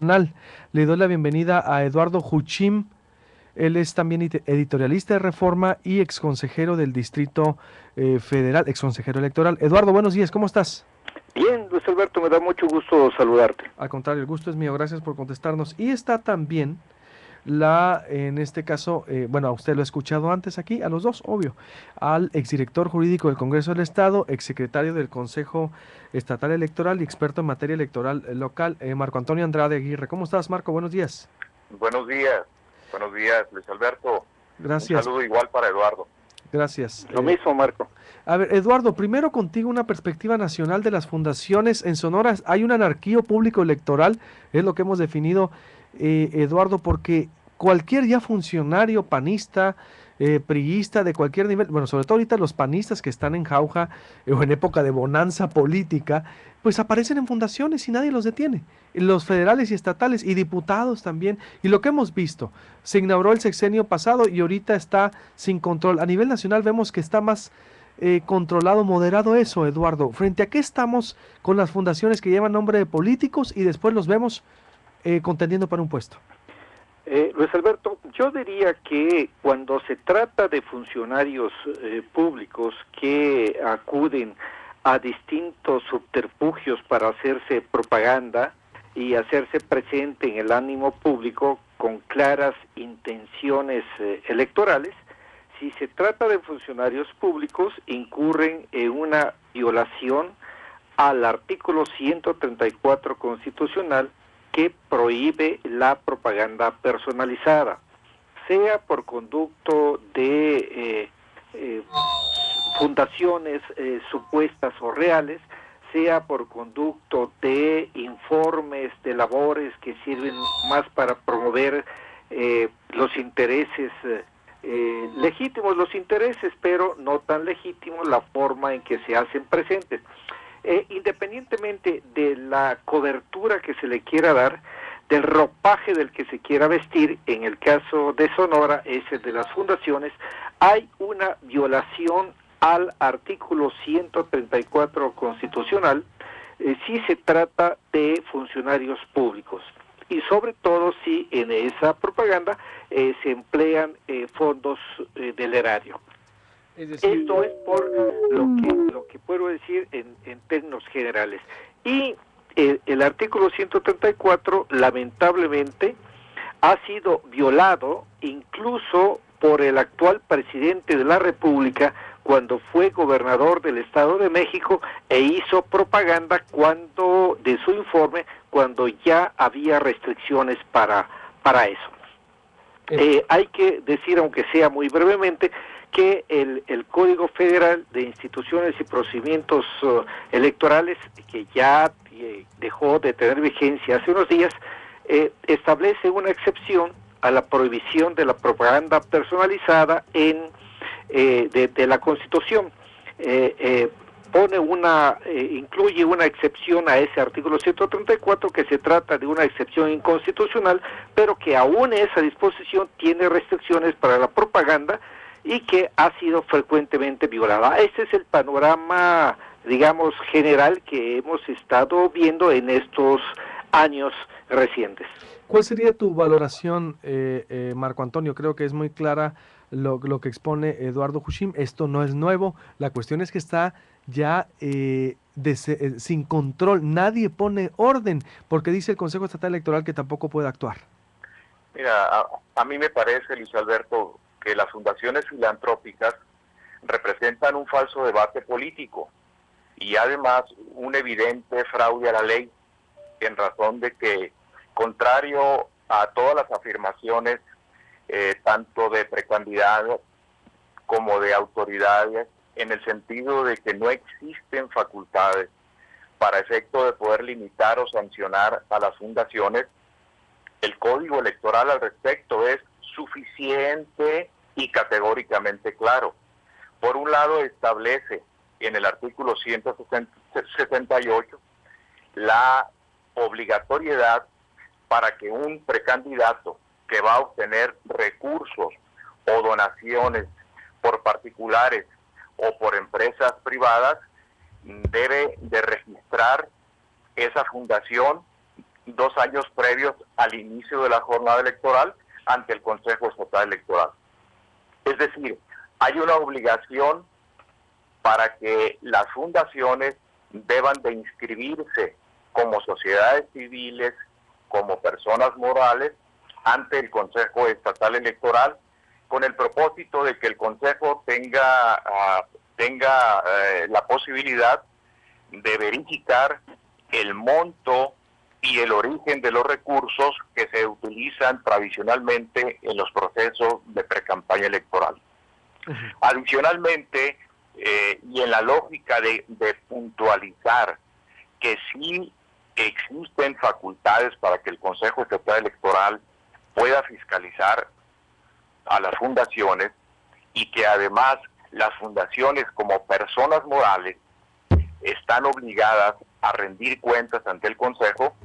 Le doy la bienvenida a Eduardo Juchim. Él es también editorialista de Reforma y exconsejero del Distrito Federal, exconsejero electoral. Eduardo, buenos días, ¿cómo estás? Bien, Luis Alberto, me da mucho gusto saludarte. Al contrario, el gusto es mío, gracias por contestarnos. Y está también en este caso, bueno, a usted lo he escuchado antes aquí, a los dos, obvio, al exdirector jurídico del Congreso del Estado, exsecretario del Consejo Estatal Electoral y experto en materia electoral local, Marco Antonio Andrade Aguirre. ¿Cómo estás, Marco? Buenos días. Buenos días, Luis Alberto. Un Gracias, saludo igual para Eduardo. gracias. Lo mismo, Marco. A ver, Eduardo, primero contigo una perspectiva nacional de las fundaciones. En Sonora hay un anarquío público electoral, es lo que hemos definido, Eduardo, porque cualquier ya funcionario panista, priista de cualquier nivel, bueno, sobre todo ahorita los panistas que están en jauja o en época de bonanza política, pues aparecen en fundaciones y nadie los detiene. Los federales y estatales y diputados también. Y lo que hemos visto, se inauguró el sexenio pasado y ahorita está sin control. A nivel nacional vemos que está más controlado, moderado eso, Eduardo. ¿Frente a qué estamos con las fundaciones que llevan nombre de políticos y después los vemos contendiendo para un puesto? Luis Alberto, yo diría que cuando se trata de funcionarios públicos que acuden a distintos subterfugios para hacerse propaganda y hacerse presente en el ánimo público con claras intenciones electorales, si se trata de funcionarios públicos, incurren en una violación al artículo 134 constitucional que prohíbe la propaganda personalizada, sea por conducto de fundaciones supuestas o reales, sea por conducto de informes de labores que sirven más para promover los intereses legítimos, los intereses, pero no tan legítimos la forma en que se hacen presentes. Independientemente de la cobertura que se le quiera dar, del ropaje del que se quiera vestir, en el caso de Sonora, ese de las fundaciones, hay una violación al artículo 134 constitucional si se trata de funcionarios públicos. Y sobre todo si en esa propaganda se emplean fondos del erario. Es decir, esto es por lo que puedo decir en términos generales. Y el artículo 134 lamentablemente ha sido violado incluso por el actual presidente de la República cuando fue gobernador del Estado de México e hizo propaganda de su informe cuando ya había restricciones para eso. Hay que decir, aunque sea muy brevemente, que el Código Federal de Instituciones y Procedimientos Electorales, que ya dejó de tener vigencia hace unos días, establece una excepción a la prohibición de la propaganda personalizada de la Constitución. Incluye una excepción a ese artículo 134, que se trata de una excepción inconstitucional, pero que aún esa disposición tiene restricciones para la propaganda y que ha sido frecuentemente violada. Este es el panorama, digamos, general que hemos estado viendo en estos años recientes. ¿Cuál sería tu valoración, Marco Antonio? Creo que es muy clara lo que expone Eduardo Juchim. Esto no es nuevo. La cuestión es que está ya sin control. Nadie pone orden porque dice el Consejo Estatal Electoral que tampoco puede actuar. Mira, a mí me parece, Luis Alberto, que las fundaciones filantrópicas representan un falso debate político y además un evidente fraude a la ley, en razón de que, contrario a todas las afirmaciones, tanto de precandidatos como de autoridades, en el sentido de que no existen facultades para efecto de poder limitar o sancionar a las fundaciones, el Código Electoral al respecto es suficiente y categóricamente claro. Por un lado, establece en el artículo 168 la obligatoriedad para que un precandidato que va a obtener recursos o donaciones por particulares o por empresas privadas debe de registrar esa fundación 2 años previos al inicio de la jornada electoral ante el Consejo Estatal Electoral. Es decir, hay una obligación para que las fundaciones deban de inscribirse como sociedades civiles, como personas morales, ante el Consejo Estatal Electoral, con el propósito de que el Consejo tenga la posibilidad de verificar el monto y el origen de los recursos que se utilizan tradicionalmente en los procesos de precampaña electoral. Adicionalmente, y en la lógica de puntualizar que sí existen facultades para que el Consejo Estatal Electoral pueda fiscalizar a las fundaciones, y que además las fundaciones como personas morales están obligadas a rendir cuentas ante el Consejo,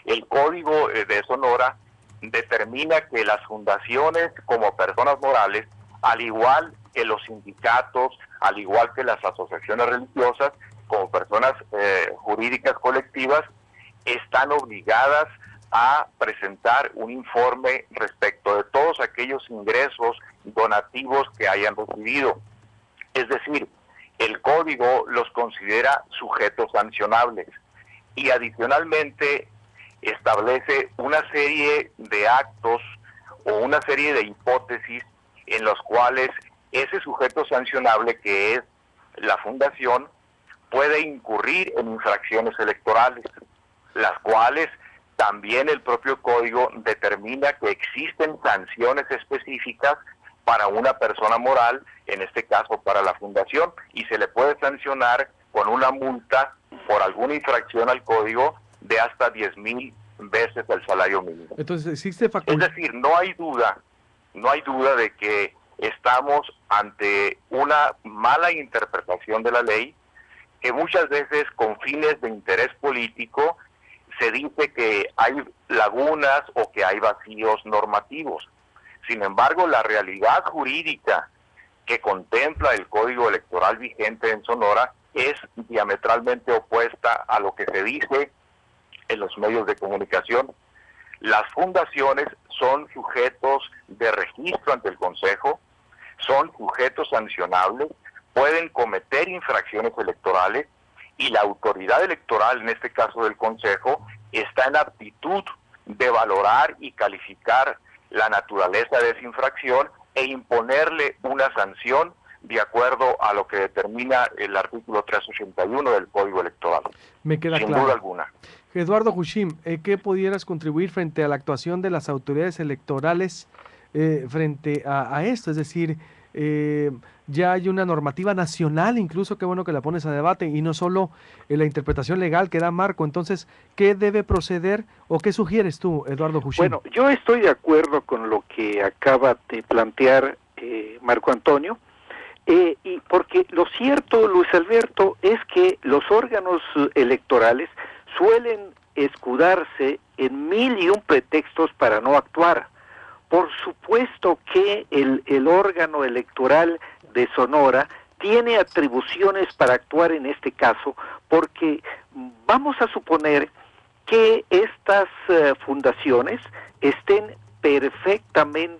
el Código de Sonora determina que las fundaciones como personas morales, al igual que los sindicatos, al igual que las asociaciones religiosas, como personas jurídicas colectivas, están obligadas a presentar un informe respecto de todos aquellos ingresos donativos que hayan recibido. Es decir, el código los considera sujetos sancionables y adicionalmente establece una serie de actos o una serie de hipótesis en los cuales ese sujeto sancionable, que es la fundación, puede incurrir en infracciones electorales, las cuales también el propio código determina que existen sanciones específicas para una persona moral, en este caso para la fundación, y se le puede sancionar con una multa por alguna infracción al código de hasta 10,000 veces el salario mínimo. Entonces existe Es decir, no hay duda de que estamos ante una mala interpretación de la ley, que muchas veces con fines de interés político se dice que hay lagunas o que hay vacíos normativos. Sin embargo, la realidad jurídica que contempla el Código Electoral vigente en Sonora es diametralmente opuesta a lo que se dice en los medios de comunicación. Las fundaciones son sujetos de registro ante el Consejo, son sujetos sancionables, pueden cometer infracciones electorales, y la autoridad electoral, en este caso del Consejo, está en aptitud de valorar y calificar la naturaleza de esa infracción e imponerle una sanción de acuerdo a lo que determina el artículo 381 del Código Electoral. Me queda sin claro. duda alguna. Eduardo Hushim, ¿qué pudieras contribuir frente a la actuación de las autoridades electorales frente a esto? Es decir, ya hay una normativa nacional, incluso qué bueno que la pones a debate, y no solo la interpretación legal que da Marco. Entonces, ¿qué debe proceder o qué sugieres tú, Eduardo Hushim? Bueno, yo estoy de acuerdo con lo que acaba de plantear Marco Antonio, y porque lo cierto, Luis Alberto, es que los órganos electorales suelen escudarse en 1001 pretextos para no actuar. Por supuesto que el órgano electoral de Sonora tiene atribuciones para actuar en este caso, porque vamos a suponer que estas fundaciones estén perfectamente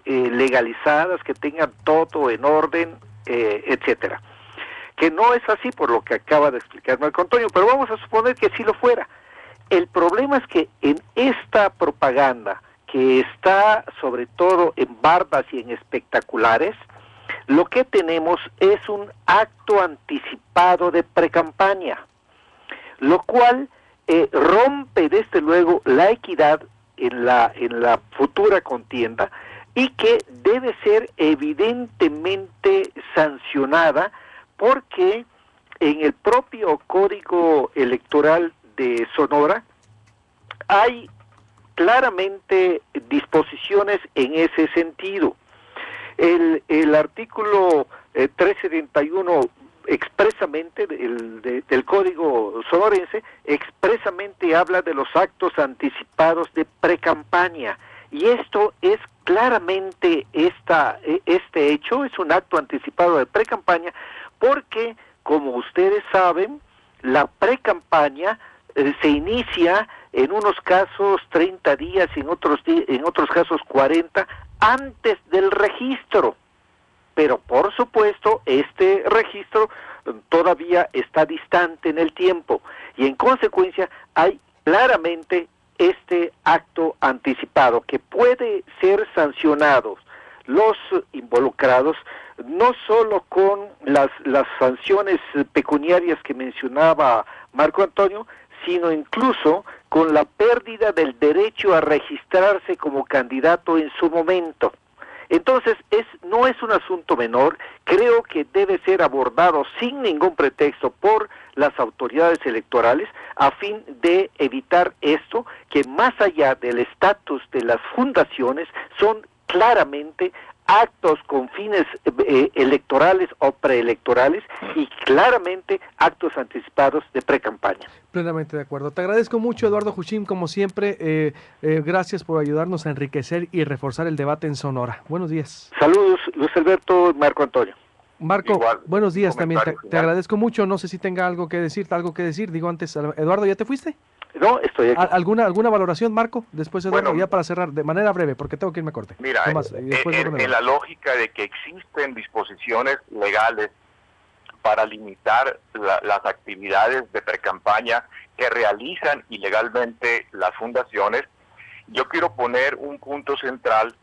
legalizadas, que tengan todo en orden, etcétera. Que no es así por lo que acaba de explicar Marco Antonio, pero vamos a suponer que sí lo fuera. El problema es que en esta propaganda, que está sobre todo en bardas y en espectaculares, lo que tenemos es un acto anticipado de precampaña, lo cual rompe desde luego la equidad en la futura contienda, y que debe ser evidentemente sancionada, porque en el propio Código Electoral de Sonora hay claramente disposiciones en ese sentido. El artículo 371 expresamente del Código Sonorense expresamente habla de los actos anticipados de precampaña, y esto es claramente este hecho, es un acto anticipado de precampaña, porque como ustedes saben, la precampaña se inicia en unos casos 30 días, en otros casos 40, antes del registro. Pero por supuesto, este registro todavía está distante en el tiempo y en consecuencia hay claramente este acto anticipado que puede ser sancionado los involucrados no solo con las sanciones pecuniarias que mencionaba Marco Antonio, sino incluso con la pérdida del derecho a registrarse como candidato en su momento. Entonces, no es un asunto menor, creo que debe ser abordado sin ningún pretexto por las autoridades electorales a fin de evitar esto, que más allá del estatus de las fundaciones son claramente actos con fines electorales o preelectorales y claramente actos anticipados de precampaña. Plenamente de acuerdo. Te agradezco mucho, Eduardo Hushim, como siempre. Gracias por ayudarnos a enriquecer y reforzar el debate en Sonora. Buenos días. Saludos, Luis Alberto, Marco Antonio. Marco, igual, buenos días también. Te agradezco mucho. No sé si tenga algo que decir. Digo antes, Eduardo, ¿ya te fuiste? No, estoy aquí. ¿Alguna valoración, Marco? Después, Eduardo, Bueno, ya para cerrar, de manera breve, porque tengo que irme a corte. Mira, Tomás, en la lógica de que existen disposiciones legales para limitar las actividades de precampaña que realizan ilegalmente las fundaciones, yo quiero poner un punto central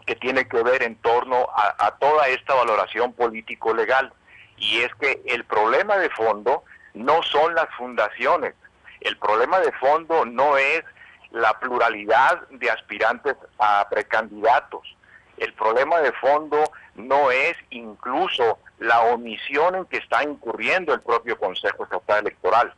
que tiene que ver en torno a toda esta valoración político-legal, y es que el problema de fondo no son las fundaciones, el problema de fondo no es la pluralidad de aspirantes a precandidatos, el problema de fondo no es incluso la omisión en que está incurriendo el propio Consejo Estatal Electoral.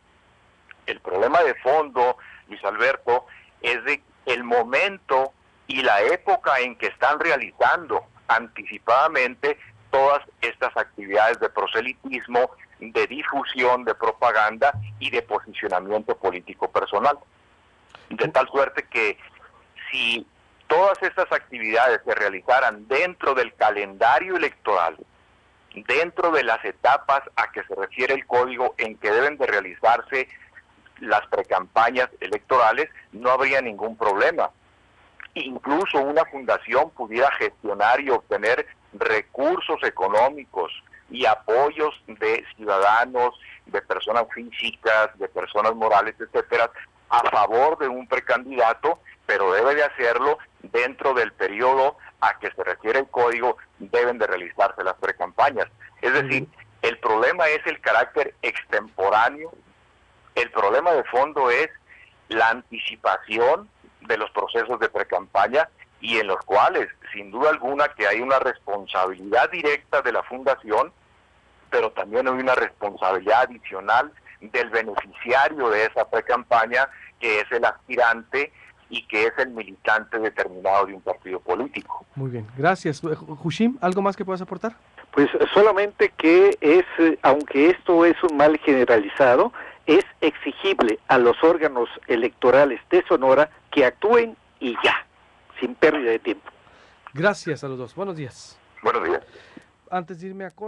El problema de fondo, Luis Alberto, es de el momento y la época en que están realizando anticipadamente todas estas actividades de proselitismo, de difusión, de propaganda y de posicionamiento político personal. De tal suerte que si todas estas actividades se realizaran dentro del calendario electoral, dentro de las etapas a que se refiere el código en que deben de realizarse las precampañas electorales, no habría ningún problema. Incluso una fundación pudiera gestionar y obtener recursos económicos y apoyos de ciudadanos, de personas físicas, de personas morales, etcétera, a favor de un precandidato, pero debe de hacerlo dentro del periodo a que se refiere el código, deben de realizarse las precampañas. Es decir, el problema es el carácter extemporáneo, el problema de fondo es la anticipación de los procesos de precampaña y en los cuales, sin duda alguna, que hay una responsabilidad directa de la fundación, pero también hay una responsabilidad adicional del beneficiario de esa precampaña, que es el aspirante y que es el militante determinado de un partido político. Muy bien, gracias. Hushim, ¿algo más que puedas aportar? Pues solamente que aunque esto es un mal generalizado, es exigible a los órganos electorales de Sonora que actúen y ya, sin pérdida de tiempo. Gracias a los dos. Buenos días. Buenos días. Antes de irme a corte,